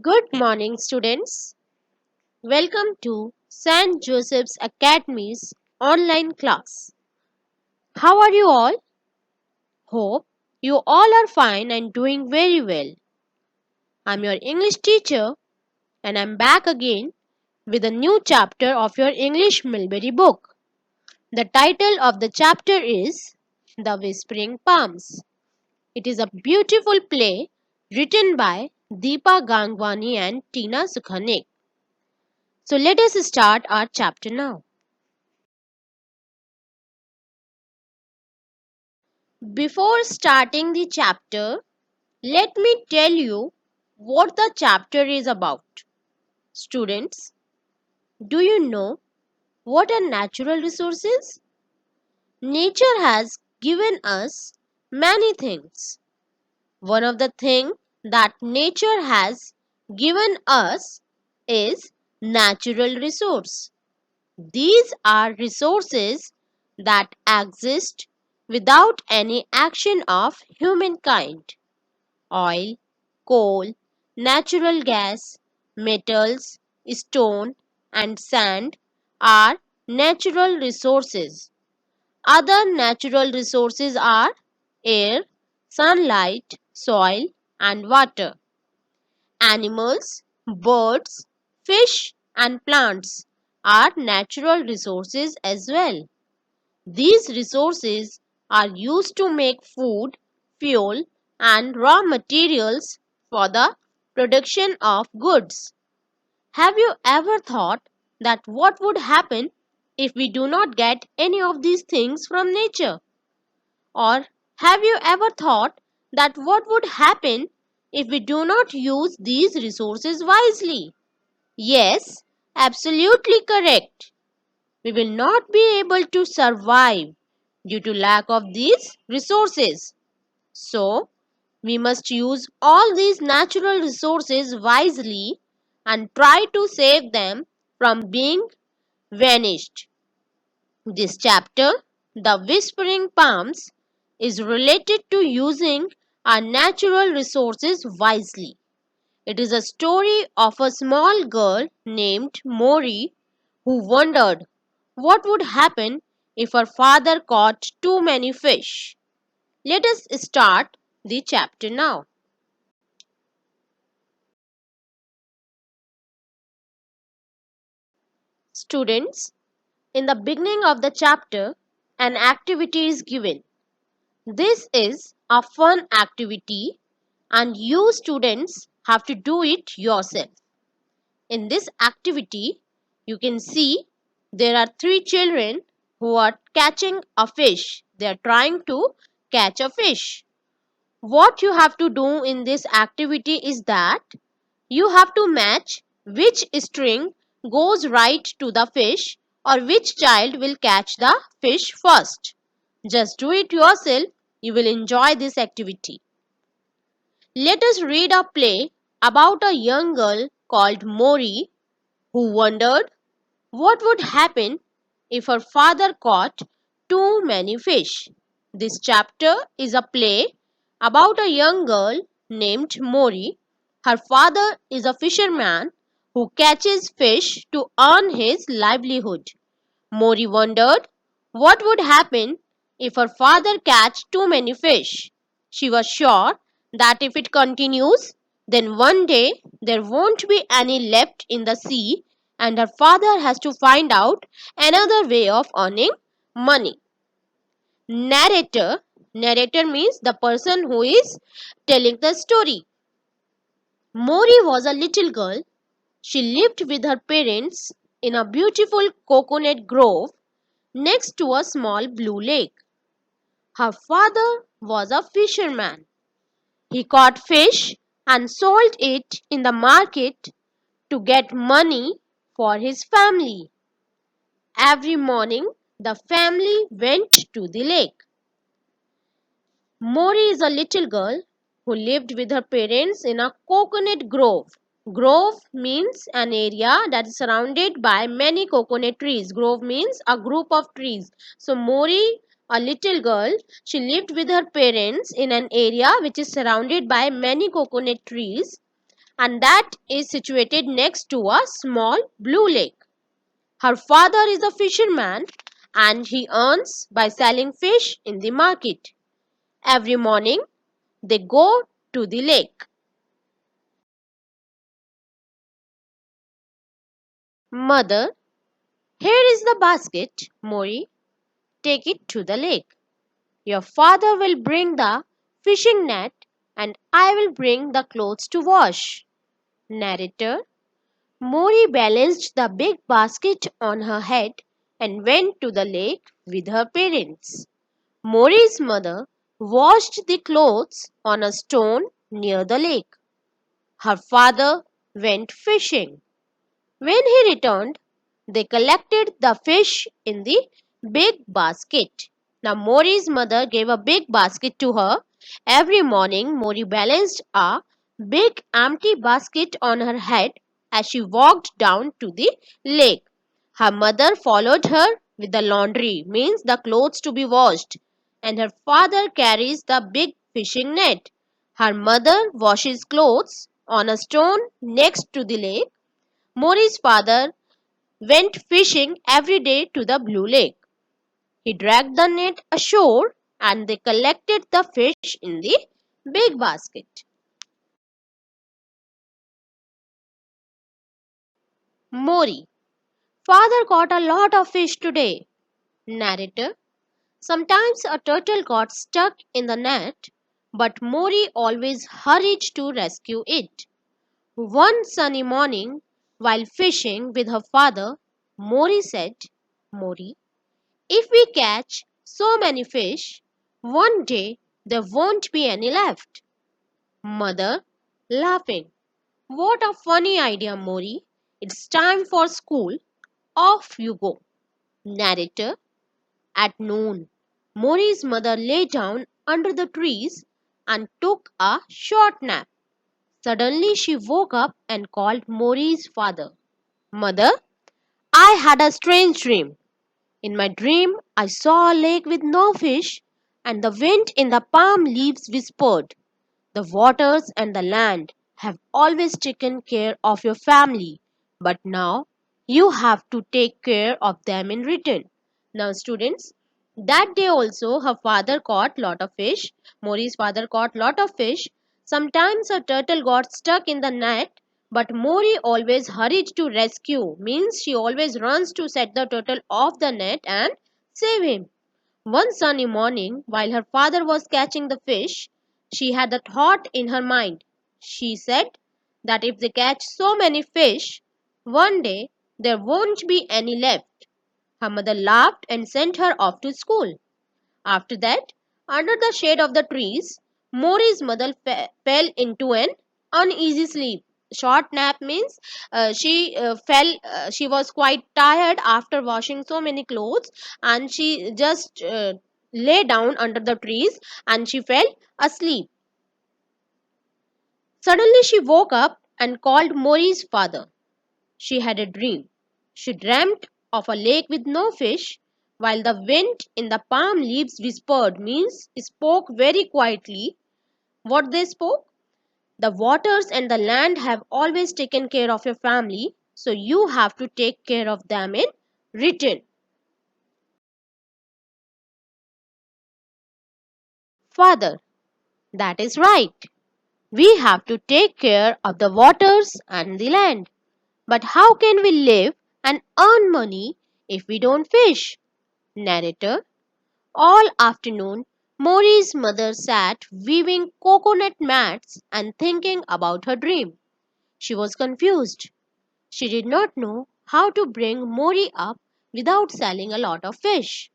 Good morning, students. Welcome to St. Joseph's Academy's online class. How are you all? Hope you all are fine and doing very well. I'm your English teacher and I'm back again with a new chapter of your English Mulberry book. The title of the chapter is The Whispering Palms. It is a beautiful play written by Deepa Gangwani and Tina Sukhanik. So let us start our chapter now. Before starting the chapter, let me tell you what the chapter is about. Students, do you know what a natural resource is? Nature has given us many things. One of the things that nature has given us is natural resource. These are resources that exist without any action of humankind. Oil, coal, natural gas, metals, stone, and sand are natural resources. Other natural resources are air, sunlight, soil, and water. Animals, birds, fish, and plants are natural resources as well. These resources are used to make food, fuel, and raw materials for the production of goods. Have you ever thought that what would happen if we do not get any of these things from nature? Or have you ever thought that what would happen if we do not use these resources wisely? Yes, absolutely correct. We will not be able to survive due to lack of these resources. So, we must use all these natural resources wisely and try to save them from being vanished. This chapter, The Whispering Palms, is related to using our natural resources wisely. It is a story of a small girl named Mori who wondered what would happen if her father caught too many fish. Let us start the chapter now. Students, in the beginning of the chapter, an activity is given. This is a fun activity and you students have to do it yourself. In this activity, you can see there are three children who are catching a fish. They are trying to catch a fish. What you have to do in this activity is that you have to match which string goes right to the fish or which child will catch the fish first. Just do it yourself. You will enjoy this activity. Let us read a play about a young girl called Mori who wondered what would happen if her father caught too many fish. This chapter is a play about a young girl named Mori. Her father is a fisherman who catches fish to earn his livelihood. Mori wondered what would happen if her father catch too many fish. She was sure that if it continues, then one day there won't be any left in the sea and her father has to find out another way of earning money. Narrator. Narrator means the person who is telling the story. Mori was a little girl. She lived with her parents in a beautiful coconut grove next to a small blue lake. Her father was a fisherman. He caught fish and sold it in the market to get money for his family. Every morning, the family went to the lake. Mori is a little girl who lived with her parents in a coconut grove. Grove means an area that is surrounded by many coconut trees. Grove means a group of trees. So Mori, a little girl, she lived with her parents in an area which is surrounded by many coconut trees. and that is situated next to a small blue lake. Her father is a fisherman and he earns by selling fish in the market. Every morning they go to the lake. Mother, here is the basket, Mori. Take it to the lake. Your father will bring the fishing net and I will bring the clothes to wash. Narrator. Mori balanced the big basket on her head and went to the lake with her parents. Mori's mother washed the clothes on a stone near the lake. Her father went fishing. When he returned, they collected the fish in the big basket. Now, Mori's mother gave a big basket to her. Every morning, Mori balanced a big empty basket on her head as she walked down to the lake. Her mother followed her with the laundry, means the clothes to be washed, and her father carries the big fishing net. Her mother washes clothes on a stone next to the lake. Mori's father went fishing every day to the Blue Lake. He dragged the net ashore and they collected the fish in the big basket. Mori. Father caught a lot of fish today. Narrator. Sometimes a turtle got stuck in the net, but Mori always hurried to rescue it. One sunny morning, while fishing with her father, Mori said, Mori, if we catch so many fish, one day there won't be any left. Mother, laughing. What a funny idea, Mori. It's time for school. Off you go. Narrator. At noon, Mori's mother lay down under the trees and took a short nap. Suddenly she woke up and called Mori's father. Mother, I had a strange dream. In my dream, I saw a lake with no fish, and the wind in the palm leaves whispered, the waters and the land have always taken care of your family, but now you have to take care of them in return. Now, students, that day also her father caught lot of fish. Mori's father caught lot of fish. Sometimes a turtle got stuck in the net, but Mori always hurried to rescue, means she always runs to set the turtle off the net and save him. One sunny morning, while her father was catching the fish, she had a thought in her mind. She said that if they catch so many fish, one day there won't be any left. Her mother laughed and sent her off to school. After that, under the shade of the trees, Mori's mother fell into an uneasy sleep. Short nap means she was quite tired after washing so many clothes and she just lay down under the trees and she fell asleep. Suddenly she woke up and called Mori's father. She had a dream. She dreamt of a lake with no fish, while the wind in the palm leaves whispered, means spoke very quietly. What they spoke? The waters and the land have always taken care of your family, so you have to take care of them in return. Father, that is right. We have to take care of the waters and the land. But how can we live and earn money if we don't fish? Narrator. All afternoon, Mori's mother sat weaving coconut mats and thinking about her dream. She was confused. She did not know how to bring Mori up without selling a lot of fish.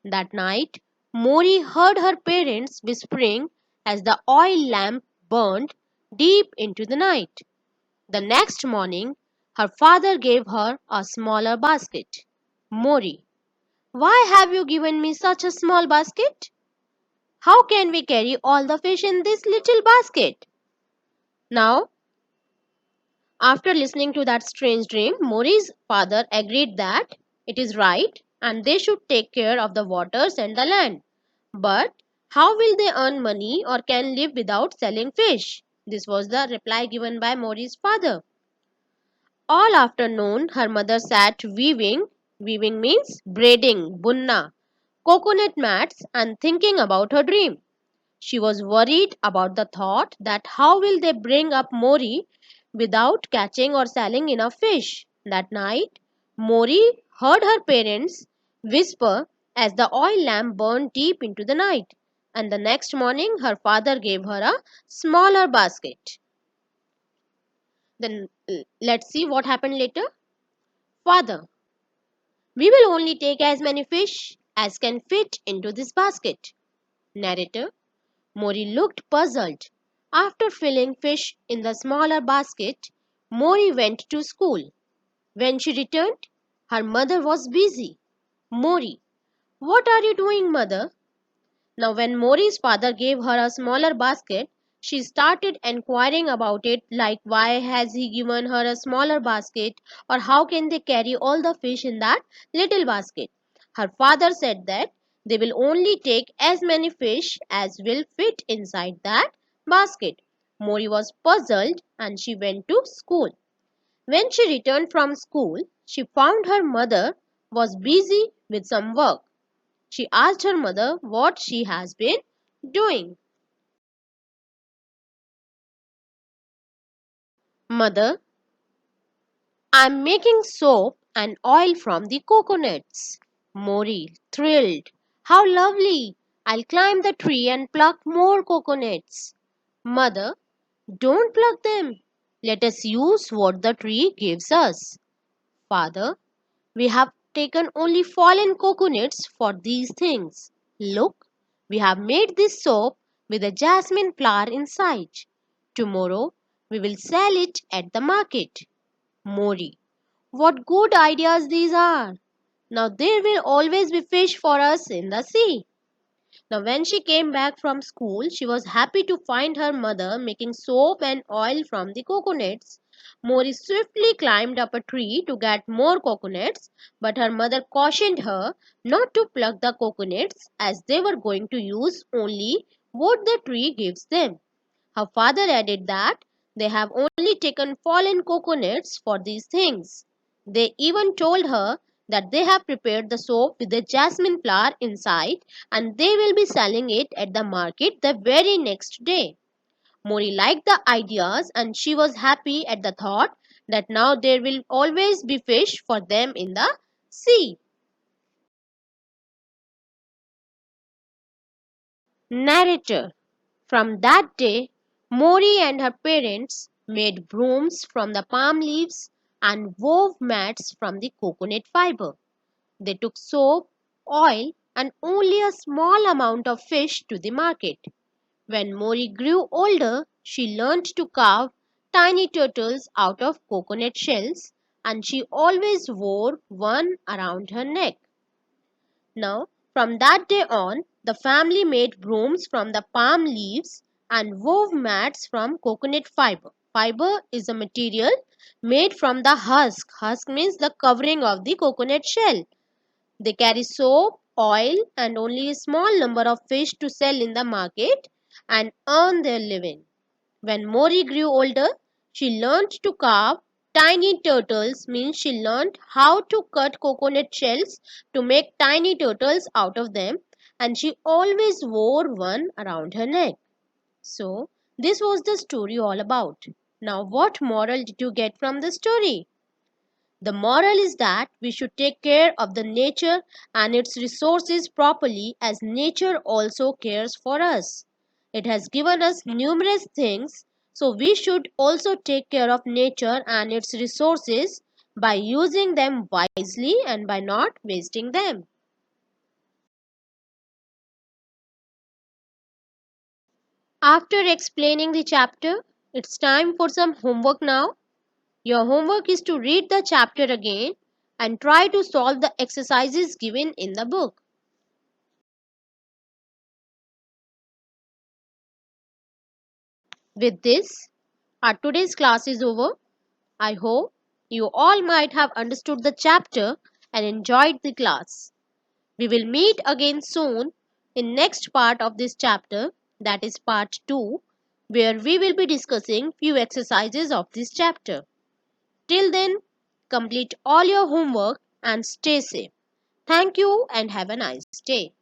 That night, Mori heard her parents whispering as the oil lamp burned deep into the night. The next morning, her father gave her a smaller basket. Mori, why have you given me such a small basket? How can we carry all the fish in this little basket? Now, after listening to that strange dream, Mori's father agreed that it is right and they should take care of the waters and the land. But how will they earn money or can live without selling fish? This was the reply given by Mori's father. All afternoon, her mother sat weaving. Weaving means braiding, bunna, coconut mats, and thinking about her dream. She was worried about the thought that how will they bring up Mori without catching or selling enough fish. That night, Mori heard her parents whisper as the oil lamp burned deep into the night. And the next morning, her father gave her a smaller basket. Then let's see what happened later. Father, we will only take as many fish as can fit into this basket. Narrator, Mori looked puzzled. After filling fish in the smaller basket, Mori went to school. When she returned, her mother was busy. Mori, what are you doing, mother? Now, when Mori's father gave her a smaller basket, she started inquiring about it, like why has he given her a smaller basket, or how can they carry all the fish in that little basket. Her father said that they will only take as many fish as will fit inside that basket. Mori was puzzled and she went to school. When she returned from school, she found her mother was busy with some work. She asked her mother what she has been doing. Mother, I'm making soap and oil from the coconuts. Mori, thrilled. How lovely! I'll climb the tree and pluck more coconuts. Mother, don't pluck them. Let us use what the tree gives us. Father, we have taken only fallen coconuts for these things. Look, we have made this soap with a jasmine flower inside. Tomorrow we will sell it at the market. Mori, what good ideas these are! Now there will always be fish for us in the sea. Now, when she came back from school, she was happy to find her mother making soap and oil from the coconuts. Mori swiftly climbed up a tree to get more coconuts, but her mother cautioned her not to pluck the coconuts as they were going to use only what the tree gives them. Her father added that they have only taken fallen coconuts for these things. They even told her that they have prepared the soap with the jasmine flower inside and they will be selling it at the market the very next day. Mori liked the ideas and she was happy at the thought that now there will always be fish for them in the sea. Narrator, from that day, Mori and her parents made brooms from the palm leaves and wove mats from the coconut fiber. They took soap, oil, and only a small amount of fish to the market. When Mori grew older, she learned to carve tiny turtles out of coconut shells and she always wore one around her neck. Now, from that day on, the family made brooms from the palm leaves and wove mats from coconut fiber. Fiber is a material made from the husk. Husk means the covering of the coconut shell. They carry soap, oil, and only a small number of fish to sell in the market and earn their living. When Mori grew older, she learned to carve tiny turtles, means she learned how to cut coconut shells to make tiny turtles out of them, and she always wore one around her neck. So, this was the story all about. Now, what moral did you get from the story? The moral is that we should take care of the nature and its resources properly as nature also cares for us. It has given us numerous things, so we should also take care of nature and its resources by using them wisely and by not wasting them. After explaining the chapter, it's time for some homework now. Your homework is to read the chapter again and try to solve the exercises given in the book. With this, our today's class is over. I hope you all might have understood the chapter and enjoyed the class. We will meet again soon in next part of this chapter, that is part 2. where we will be discussing few exercises of this chapter. Till then, complete all your homework and stay safe. Thank you and have a nice day.